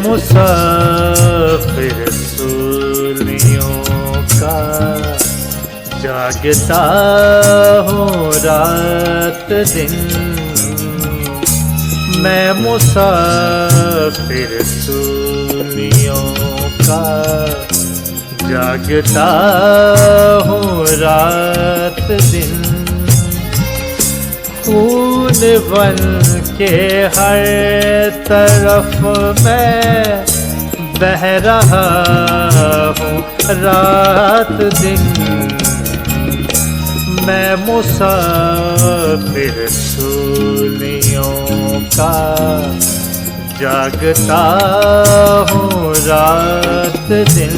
مسافر سولیوں کا جاگتا ہوں رات دن، میں مسافر سولیوں کا جاگتا ہوں رات دن، خون بن کے ہر طرف میں بہہ رہا ہوں رات دن، میں مسافر سولیوں کا جاگتا ہوں رات دن،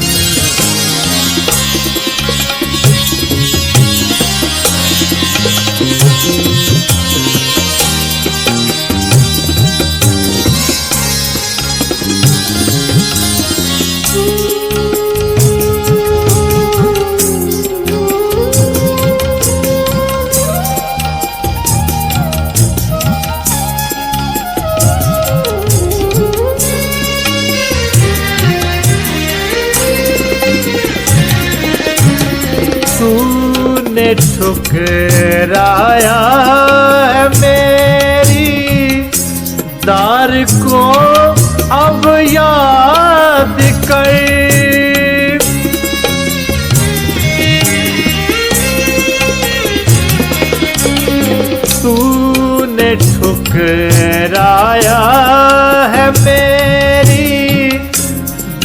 نے ٹھکرایا ہے میری دار کو اب یاد کر، تو نے ٹھکرایا ہے میری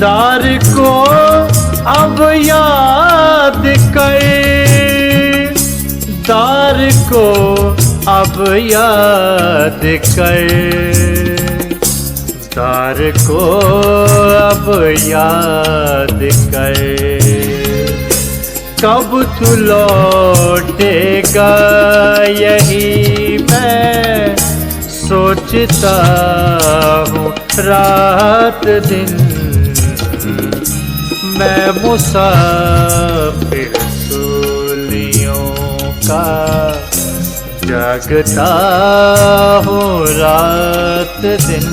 دار کو اب یاد کر، دار کو اب یاد کر، دار کو اب یاد کر، کب تو لوٹے گا یہی میں سوچتا ہوں رات دن، میں مسافر سولیوں کا جاگتا ہوں رات دن،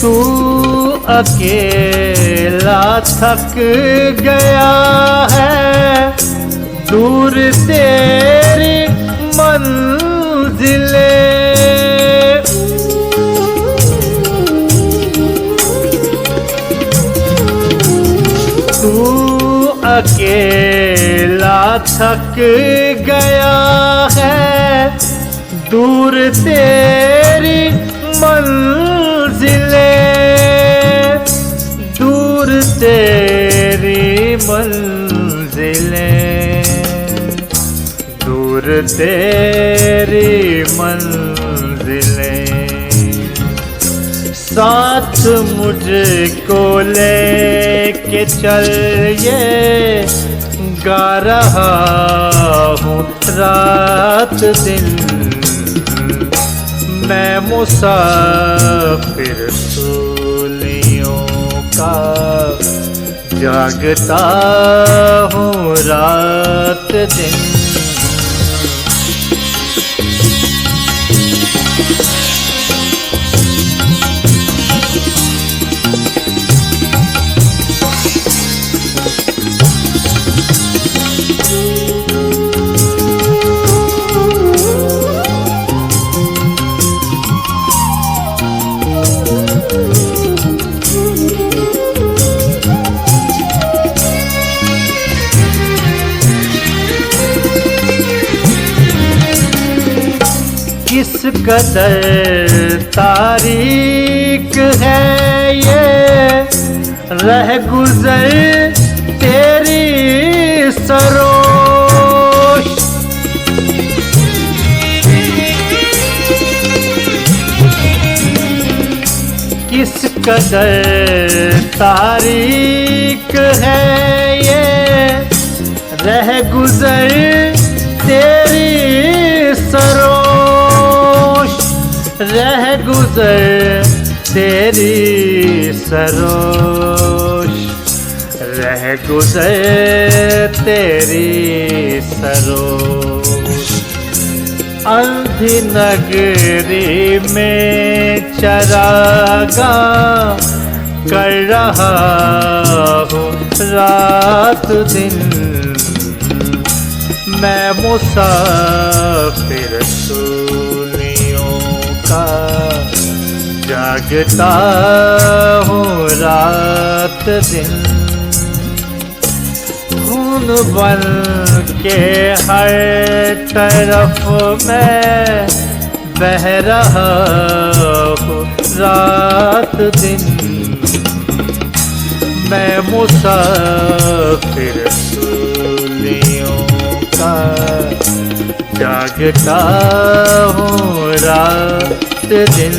تو اکیلا تھک گیا ہے، دور تیری منزلیں، تو اکیلا تھک گیا ہے، دور تیری منزلیں، دور تیری منزلیں، دور تیری منزلیں، ساتھ مجھ کو لے کے چل یہ گا رہا ہوں رات دن، میں مسافر سولیوں کا جاگتا ہوں رات دن، کس قدر تاریک ہے یہ رہ گزر تیری سروش، کس قدر تاریک ہے یہ رہ گزر تیری سروش، رہ گزر تیری سروش، رہ گزر تیری سروش۔ اندھی نگری میں چراغاں کر رہا ہوں رات دن، میں مسافر سولیوں کا جاگتا ہوں رات دن، خون بن کے ہر طرف میں بہ رہا ہوں رات دن، میں مسافر سولیوں کا جاگتا ہوں رات دن۔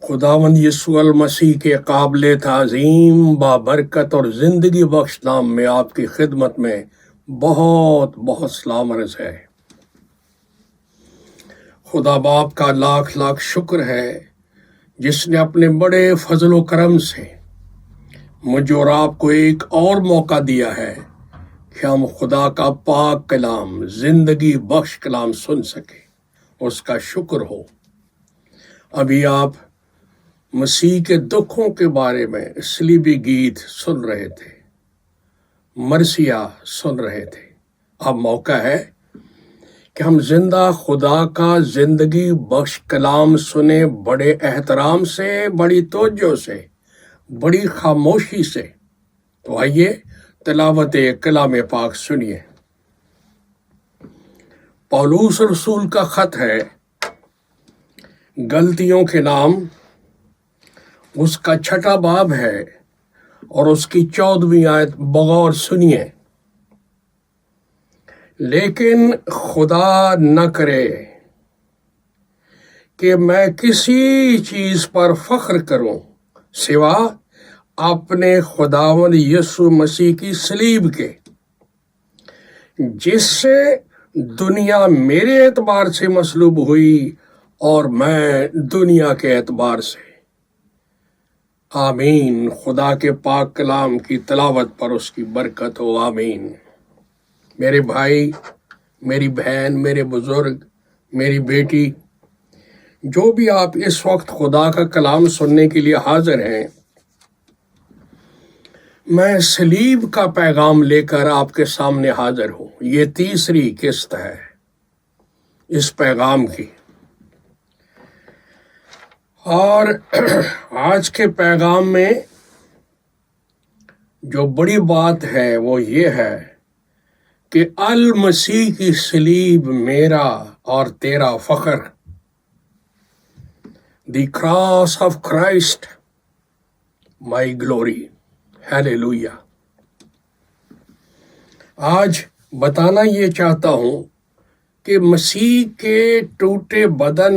خداوند یسوع المسیح کے قابل تعظیم بابرکت اور زندگی بخش نام میں آپ کی خدمت میں بہت بہت سلام عرض ہے۔ خدا باپ کا لاکھ لاکھ شکر ہے جس نے اپنے بڑے فضل و کرم سے مجھے اور آپ کو ایک اور موقع دیا ہے کہ ہم خدا کا پاک کلام، زندگی بخش کلام سن سکیں۔ اس کا شکر ہو۔ ابھی آپ مسیح کے دکھوں کے بارے میں صلیبی گیت سن رہے تھے، مرثیہ سن رہے تھے۔ اب موقع ہے کہ ہم زندہ خدا کا زندگی بخش کلام سنیں، بڑے احترام سے، بڑی توجہ سے، بڑی خاموشی سے۔ تو آئیے تلاوت کلام پاک سنیے۔ پولس رسول کا خط ہے غلطیوں کے نام، اس کا 6واں باب ہے اور اس کی 14ویں آیت بغور سنیے۔ لیکن خدا نہ کرے کہ میں کسی چیز پر فخر کروں سوا اپنے خداوند یسوع مسیح کی صلیب کے، جس سے دنیا میرے اعتبار سے مصلوب ہوئی اور میں دنیا کے اعتبار سے۔ آمین۔ خدا کے پاک کلام کی تلاوت پر اس کی برکت ہو، آمین۔ میرے بھائی، میری بہن، میرے بزرگ، میری بیٹی، جو بھی آپ اس وقت خدا کا کلام سننے کے لیے حاضر ہیں، میں صلیب کا پیغام لے کر آپ کے سامنے حاضر ہوں۔ یہ تیسری قسط ہے اس پیغام کی، اور آج کے پیغام میں جو بڑی بات ہے وہ یہ ہے کہ المسیح کی صلیب میرا اور تیرا فخر۔ The cross of Christ my glory. Hallelujah. آج بتانا یہ چاہتا ہوں کہ مسیح کے ٹوٹے بدن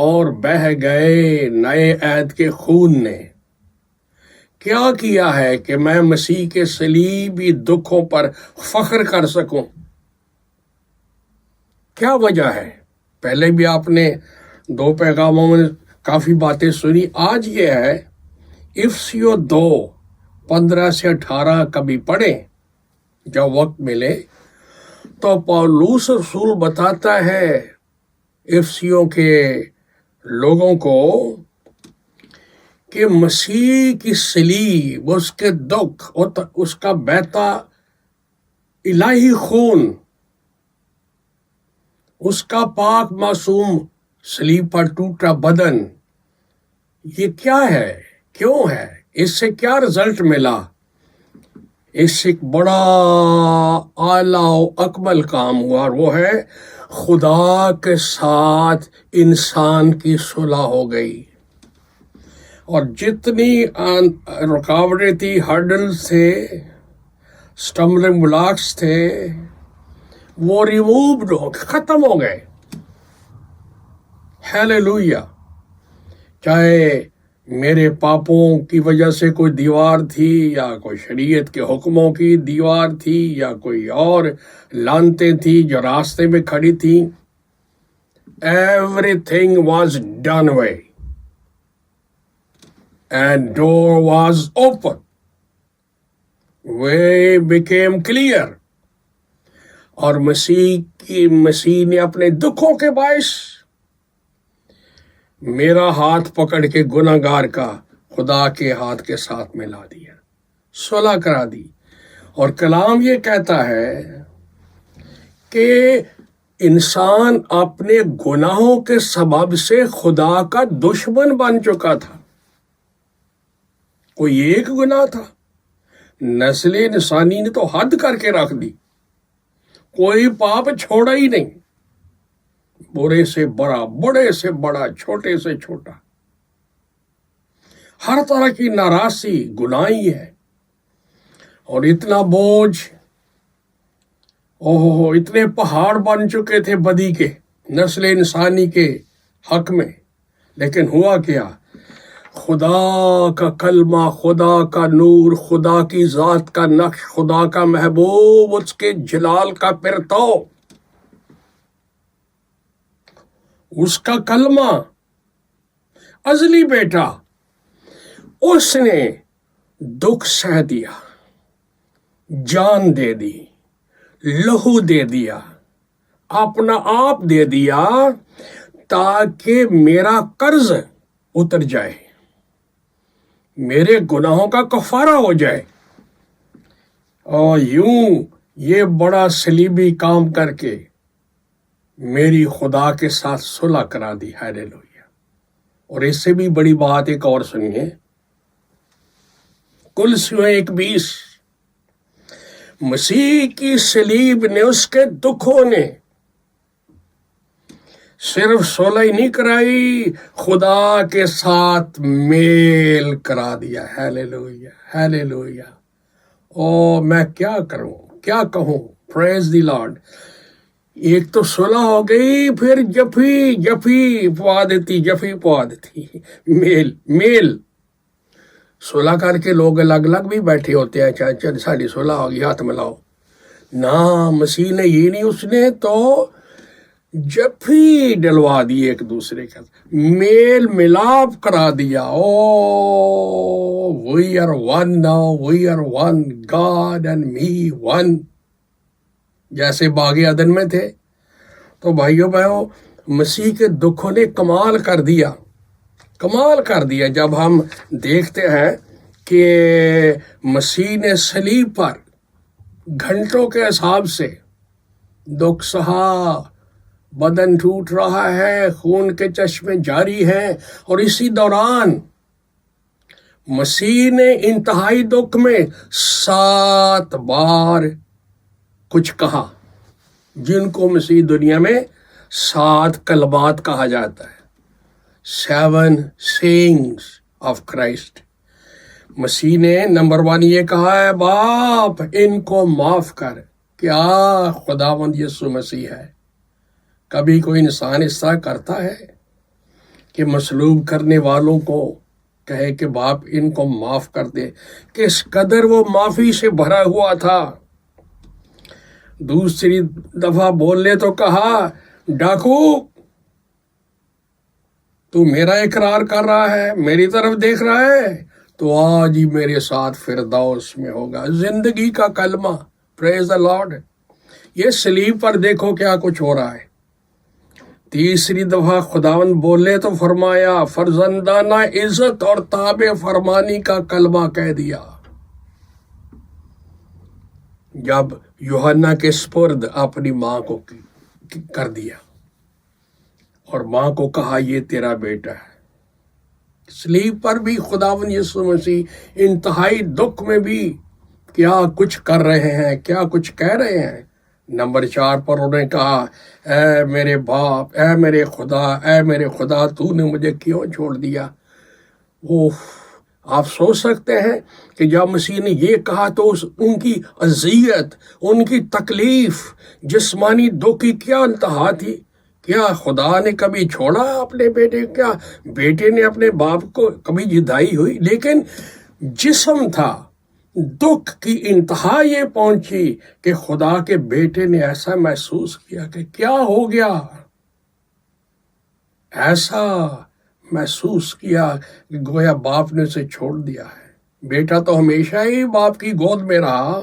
اور بہہ گئے نئے عہد کے خون نے کیا کیا ہے کہ میں مسیح کے صلیبی دکھوں پر فخر کر سکوں۔ کیا وجہ ہے؟ پہلے بھی آپ نے 2 پیغاموں میں کافی باتیں سنی۔ آج یہ ہے افسیوں 2:15 سے 18 کبھی پڑھیں جب وقت ملے تو پولس رسول بتاتا ہے افسیوں کے لوگوں کو کہ مسیح کی صلیب، اس کے دکھ، اس کا بہتا الہی خون، اس کا پاک معصوم صلیب پر ٹوٹا بدن، یہ کیا ہے؟ کیوں ہے؟ اس سے کیا رزلٹ ملا؟ اس سے ایک بڑا اعلیٰ و اکمل کام ہوا، اور وہ ہے خدا کے ساتھ انسان کی صلح ہو گئی، اور جتنی رکاوٹیں تھی، ہرڈلز تھے، اسٹمبلنگ بلاکس تھے، وہ ریمووڈ ہو ختم ہو گئے۔ ہیلیلویا! چاہے میرے پاپوں کی وجہ سے کوئی دیوار تھی، یا کوئی شریعت کے حکموں کی دیوار تھی، یا کوئی اور لانتیں تھی جو راستے میں کھڑی تھیں، everything was done away and door was open. Way became clear. اور مسیح نے اپنے دکھوں کے باعث میرا ہاتھ پکڑ کے گناہ گار کا خدا کے ہاتھ کے ساتھ ملا دیا، صلح کرا دی۔ اور کلام یہ کہتا ہے کہ انسان اپنے گناہوں کے سبب سے خدا کا دشمن بن چکا تھا۔ کوئی ایک گناہ تھا، نسل انسانی نے تو حد کر کے رکھ دی، کوئی پاپ چھوڑا ہی نہیں، برے سے بڑا، بڑے سے بڑا، چھوٹے سے چھوٹا، ہر طرح کی ناراضی گناہ ہی ہے۔ اور اتنا بوجھ، اتنے پہاڑ بن چکے تھے بدی کے نسل انسانی کے حق میں، لیکن ہوا کیا؟ خدا کا کلمہ، خدا کا نور، خدا کی ذات کا نقش، خدا کا محبوب، اس کے جلال کا پرتو، اس کا کلمہ، ازلی بیٹا، اس نے دکھ سہ دیا، جان دے دی، لہو دے دیا، اپنا آپ دے دیا، تاکہ میرا قرض اتر جائے، میرے گناہوں کا کفارہ ہو جائے۔ اور یوں یہ بڑا صلیبی کام کر کے میری خدا کے ساتھ صلح کرا دی۔ ہیلیلویا! اور اس سے بھی بڑی بات ایک اور سنیے، کلسیوں 1:20، مسیح کی صلیب نے، اس کے دکھوں نے صرف صلح ہی نہیں کرائی، خدا کے ساتھ میل کرا دیا۔ ہیلیلویا! ہیلیلویا! میں کیا کروں، کیا کہوں؟ پریز دی لارڈ! ایک تو صلح ہو گئی، پھر جفی پوا دیتی، میل صلح کر کے لوگ الگ الگ بھی بیٹھے ہوتے ہیں، چل ساری صلح ہوگی، ہاتھ ملاؤ۔ نہ، مسیح نے یہ نہیں، اس نے تو جفی ڈلوا دی، ایک دوسرے کا میل ملاپ کرا دیا۔ we are one now, we are one, God and me one، جیسے باغ عدن میں تھے۔ تو بھائیو مسیح کے دکھوں نے کمال کر دیا، جب ہم دیکھتے ہیں کہ مسیح نے صلیب پر گھنٹوں کے حساب سے دکھ سہا، بدن ٹوٹ رہا ہے، خون کے چشمے جاری ہیں، اور اسی دوران مسیح نے انتہائی دکھ میں 7 بار کچھ کہا، جن کو مسیح دنیا میں 7 کلمات کہا جاتا ہے، 7 sayings of Christ۔ مسیح نے نمبر 1 یہ کہا ہے، باپ ان کو معاف کر، کیا خداوند یسوع مسیح ہے۔ کبھی کوئی انسان اس طرح کرتا ہے کہ مصلوب کرنے والوں کو کہے کہ باپ ان کو معاف کر دے؟ کس قدر وہ معافی سے بھرا ہوا تھا۔ دوسری دفعہ بولنے تو کہا، ڈاکو تو میرا اقرار کر رہا ہے، میری طرف دیکھ رہا ہے، تو آج ہی میرے ساتھ فردوس میں ہوگا۔ زندگی کا کلمہ، پریز دی لارڈ۔ یہ صلیب پر دیکھو کیا کچھ ہو رہا ہے۔ تیسری دفعہ خداوند بولے تو فرمایا، فرزندانہ عزت اور تابع فرمانی کا کلمہ کہہ دیا۔ جب یوحنا کے سپرد اپنی ماں کو کر دیا اور ماں کو کہا، یہ تیرا بیٹا ہے۔ صلیب پر بھی خداوند یسوع مسیح انتہائی دکھ میں بھی کیا کچھ کر رہے ہیں، کیا کچھ کہہ رہے ہیں۔ نمبر 4 پر انہوں نے کہا، اے میرے باپ، اے میرے خدا، اے میرے خدا، تو نے مجھے کیوں چھوڑ دیا۔ آپ سوچ سکتے ہیں کہ جب مسیح نے یہ کہا تو ان کی اذیت، ان کی تکلیف، جسمانی دکھ کی کیا انتہا تھی۔ کیا خدا نے کبھی چھوڑا اپنے بیٹے، کیا بیٹے نے اپنے باپ کو کبھی جدائی ہوئی؟ لیکن جسم تھا، دکھ کی انتہا یہ پہنچی کہ خدا کے بیٹے نے ایسا محسوس کیا کہ کیا ہو گیا، ایسا محسوس کیا کہ گویا باپ نے اسے چھوڑ دیا ہے۔ بیٹا تو ہمیشہ ہی باپ کی گود میں رہا،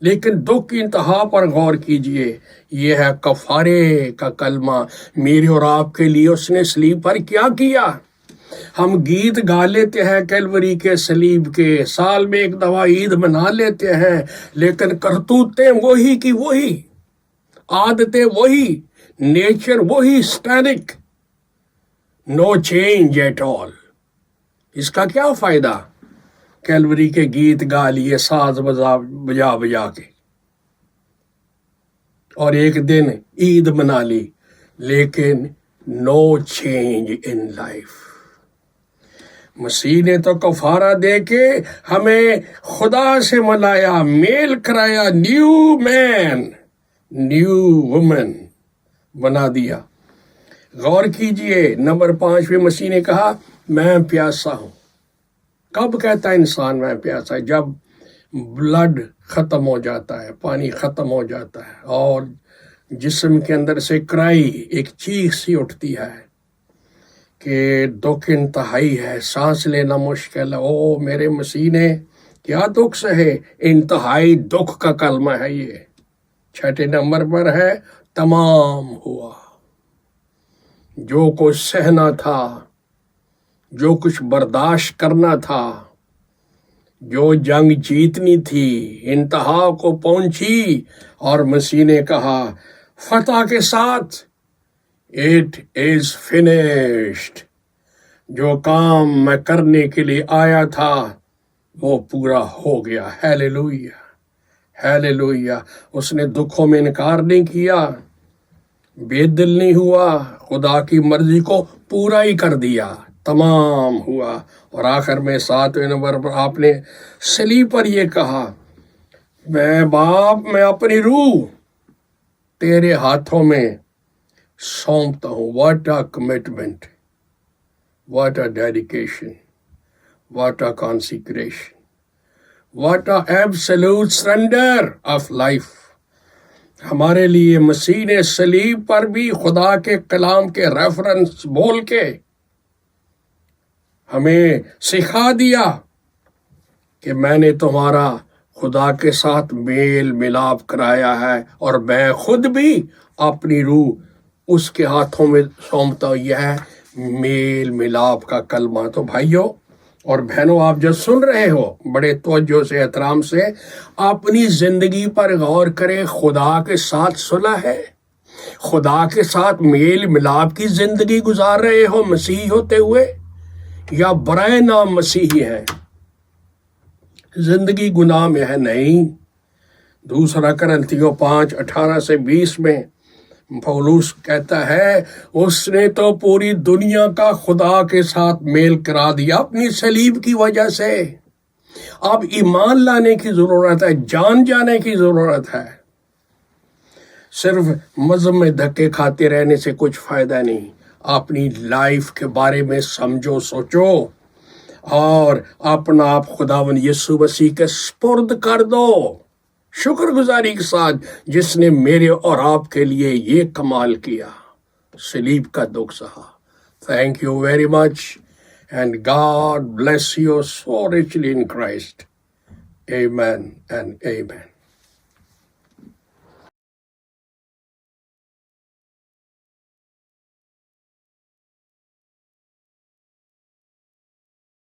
لیکن دکھ کی انتہا پر غور کیجئے۔ یہ ہے کفارے کا کلمہ، میرے اور آپ کے لیے اس نے صلیب پر کیا کیا۔ ہم گیت گا لیتے ہیں کیلوری کے صلیب کے، سال میں ایک دفعہ عید منا لیتے ہیں، لیکن کرتوتیں وہی کی وہی، عادتیں وہی، نیچر وہی، اسٹینک، نو چینج ایٹ آل۔ اس کا کیا فائدہ؟ کیلوری کے گیت گا لیے ساز بجا بجا کے، اور ایک دن عید منا لی، لیکن نو چینج ان لائف۔ مسیح نے تو کفارہ دے کے ہمیں خدا سے ملایا، میل کرایا، نیو مین، نیو وومن بنا دیا۔ غور کیجئے، نمبر 5 میں مسیح نے کہا، میں پیاسا ہوں۔ کب کہتا ہے انسان میں پیاسا ہے؟ جب بلڈ ختم ہو جاتا ہے، پانی ختم ہو جاتا ہے، اور جسم کے اندر سے کرائی، ایک چیخ سی اٹھتی ہے کہ دکھ انتہائی ہے، سانس لینا مشکل ہے۔ او میرے مسیح نے کیا دکھ سہے، انتہائی دکھ کا کلمہ ہے یہ۔ 6 نمبر پر ہے، تمام ہوا۔ جو کچھ سہنا تھا، جو کچھ برداشت کرنا تھا، جو جنگ جیتنی تھی، انتہا کو پہنچی، اور مسیح نے کہا فتح کے ساتھ، اٹ از فنشڈ۔ جو کام میں کرنے کے لیے آیا تھا وہ پورا ہو گیا۔ Hallelujah, hallelujah. اس نے دکھوں میں انکار نہیں کیا، بے دل نہیں ہوا، خدا کی مرضی کو پورا ہی کر دیا، تمام ہوا۔ اور آخر میں 7 نمبر پر آپ نے صلیب پر یہ کہا، میں باپ، میں اپنی روح تیرے ہاتھوں میں سونپتا ہوں۔ What a commitment, what a dedication, what a consecration, what a absolute surrender of life. ہمارے لیے مسیح نے صلیب پر بھی خدا کے کلام کے ریفرنس بول کے ہمیں سکھا دیا کہ میں نے تمہارا خدا کے ساتھ میل ملاپ کرایا ہے، اور میں خود بھی اپنی روح اس کے ہاتھوں میں سونپتا ہوں۔ یہ ہے میل ملاپ کا کلمہ۔ تو بھائیوں اور بہنوں، آپ جو سن رہے ہو، بڑے توجہ سے، احترام سے اپنی زندگی پر غور کریں۔ خدا کے ساتھ صلح ہے؟ خدا کے ساتھ میل ملاپ کی زندگی گزار رہے ہو مسیحی ہوتے ہوئے، یا برائے نام مسیحی ہیں؟ زندگی گناہ میں ہے؟ نہیں۔ 2 کرنتھیوں 5:18-20 میں پولس کہتا ہے، اس نے تو پوری دنیا کا خدا کے ساتھ میل کرا دیا اپنی صلیب کی وجہ سے۔ اب ایمان لانے کی ضرورت ہے، جان جانے کی ضرورت ہے۔ صرف مذہب میں دھکے کھاتے رہنے سے کچھ فائدہ نہیں۔ اپنی لائف کے بارے میں سمجھو، سوچو، اور اپنا آپ خداوند یسوع مسیح کے سپرد کر دو، شکر گزاری کے ساتھ، جس نے میرے اور آپ کے لیے یہ کمال کیا، صلیب کا دکھ سہا۔ Thank you very much, and God bless you so richly in Christ. Amen and amen.